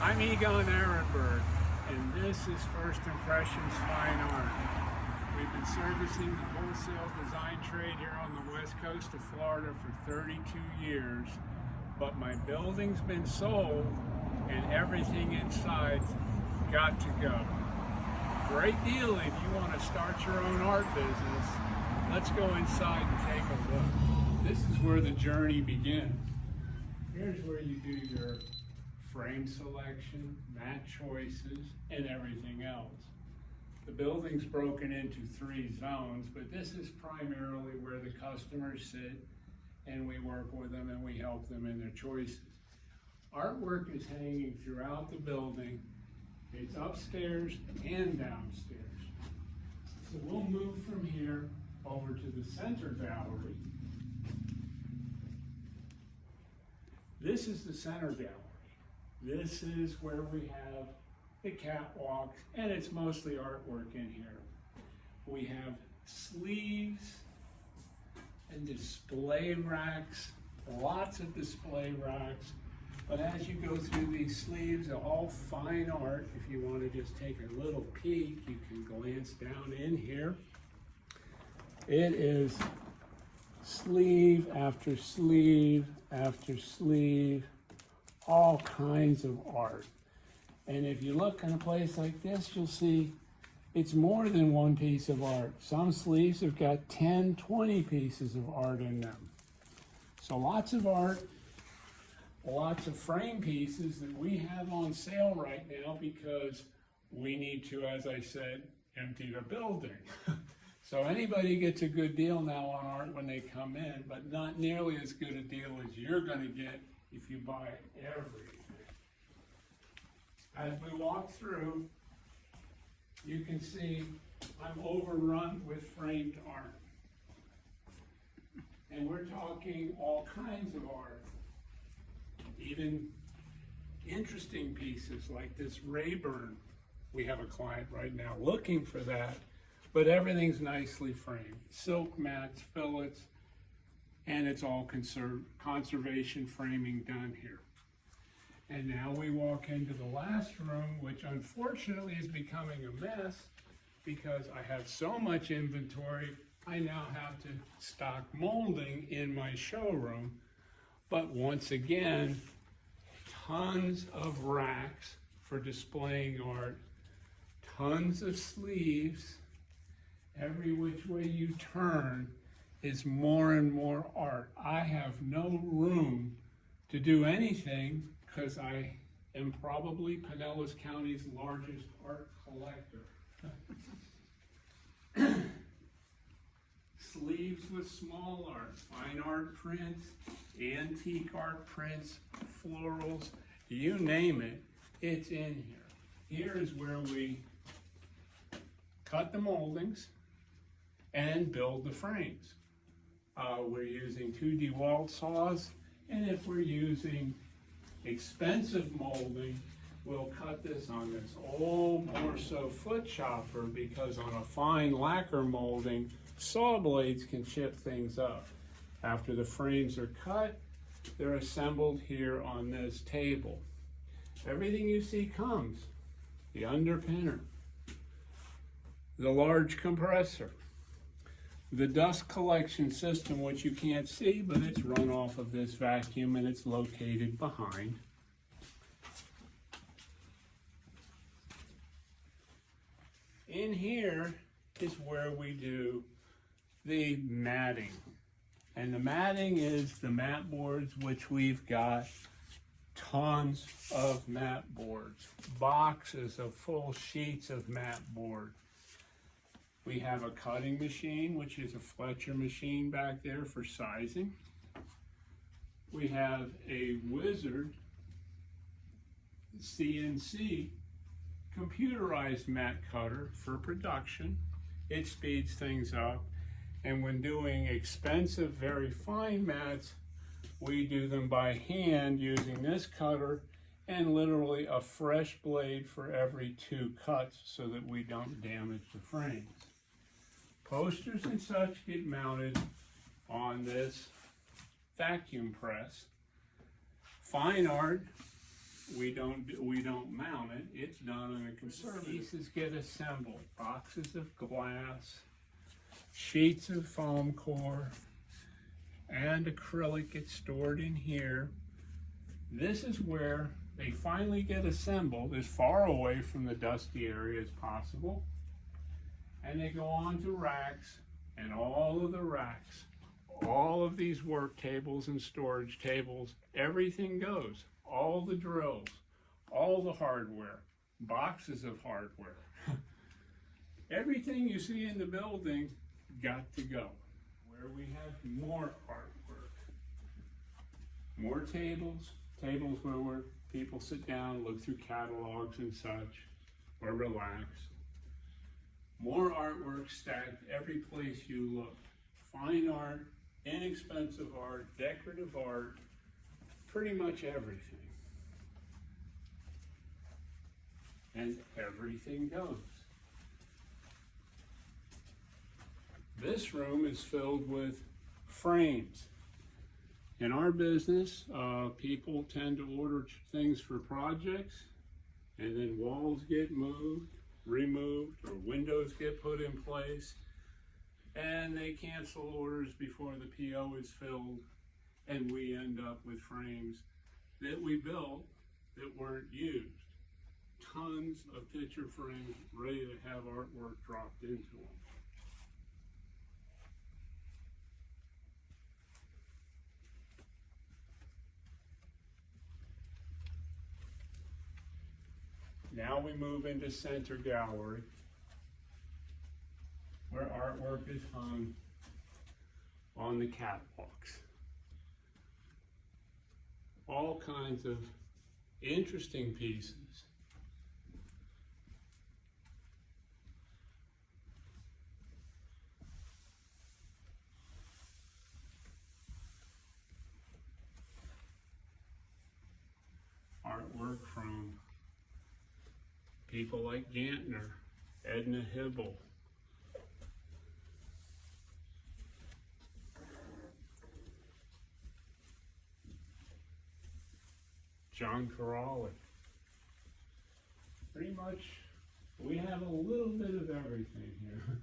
I'm Egon Ehrenberg, and this is First Impressions Fine Art. We've been servicing the wholesale design trade here on the west coast of Florida for 32 years, but my building's been sold and everything inside's got to go. Great deal if you want to start your own art business. Let's go inside and take a look. This is where the journey begins. Here's where you do your frame selection, mat choices, and everything else. The building's broken into 3 zones, but this is primarily where the customers sit and we work with them and we help them in their choices. Artwork is hanging throughout the building. It's upstairs and downstairs. So we'll move from here over to the center gallery. This is the center gallery. This is where we have the catwalks, and it's mostly artwork in here. We have sleeves and display racks, lots of display racks. But as you go through these sleeves, they're all fine art. If you want to just take a little peek, you can glance down in here. It is sleeve after sleeve after sleeve, all kinds of art. And if you look in a place like this, you'll see it's more than one piece of art. Some sleeves have got 10, 20 pieces of art in them. So lots of art, lots of frame pieces that we have on sale right now because we need to, as I said, empty the building. So anybody gets a good deal now on art when they come in, but not nearly as good a deal as you're going to get if you buy everything. As we walk through, you can see I'm overrun with framed art. And we're talking all kinds of art. Even interesting pieces like this Rayburn. We have a client right now looking for that, but everything's nicely framed. Silk mats, fillets, and it's all conservation framing done here. And now we walk into the last room, which unfortunately is becoming a mess because I have so much inventory. I now have to stock molding in my showroom. But once again, tons of racks for displaying art, tons of sleeves. Every which way you turn is more and more art. I have no room to do anything because I am probably Pinellas County's largest art collector. Sleeves with small art, fine art prints, antique art prints, florals, you name it, it's in here. Here is where we cut the moldings and build the frames. We're using 2 DeWalt saws, and if we're using expensive molding, we'll cut this on this old Morso foot chopper because on a fine lacquer molding, saw blades can chip things up. After the frames are cut, they're assembled here on this table. Everything you see comes. The underpinner, the large compressor, the dust collection system, which you can't see, but it's run off of this vacuum and it's located behind. In here is where we do the matting. And the matting is the mat boards, which we've got tons of mat boards, boxes of full sheets of mat board. We have a cutting machine, which is a Fletcher machine back there for sizing. We have a Wizard CNC computerized mat cutter for production. It speeds things up. And when doing expensive, very fine mats, we do them by hand using this cutter and literally a fresh blade for every 2 cuts so that we don't damage the frames. Posters and such get mounted on this vacuum press. Fine art we don't mount it. It's done in a conservative. Pieces get assembled. Boxes of glass, sheets of foam core, and acrylic get stored in here. This is where they finally get assembled as far away from the dusty area as possible. And they go on to racks, and all of the racks, all of these work tables and storage tables, everything goes. All the drills, all the hardware, boxes of hardware. Everything you see in the building got to go. Where we have more artwork, more tables where people sit down, look through catalogs and such, or relax. More artwork stacked every place you look. Fine art, inexpensive art, decorative art, pretty much everything. And everything goes. This room is filled with frames. In our business, people tend to order things for projects, and then walls get moved, removed, or windows get put in place, and they cancel orders before the PO is filled, and we end up with frames that we built that weren't used. Tons of picture frames ready to have artwork dropped into them. Now we move into center gallery, where artwork is hung on the catwalks. All kinds of interesting pieces. Artwork from people like Gantner, Edna Hibble, John Corrali. Pretty much, we have a little bit of everything here.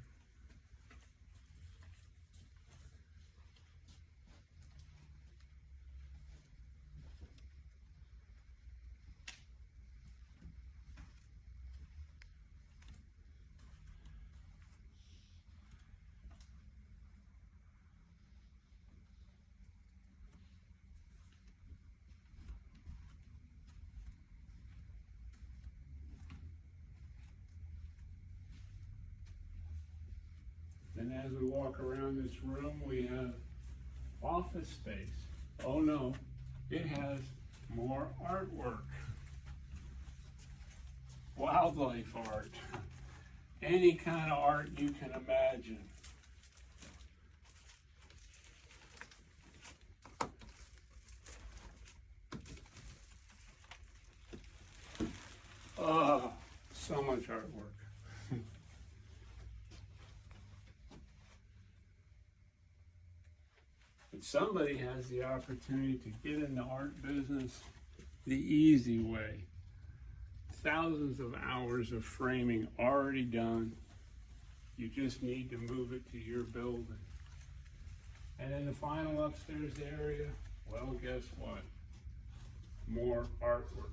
And as we walk around this room, we have office space. Oh no, it has more artwork. Wildlife art. Any kind of art you can imagine. Oh, so much artwork. But somebody has the opportunity to get in the art business the easy way. Thousands of hours of framing already done. You just need to move it to your building. And in the final upstairs area, well, guess what? More artwork.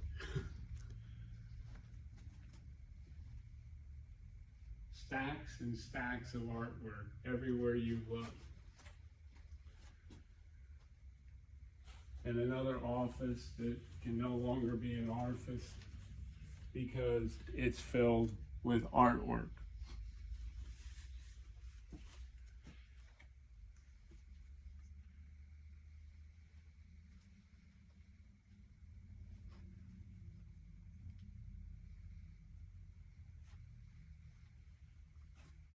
Stacks and stacks of artwork everywhere you look. And another office that can no longer be an office because it's filled with artwork.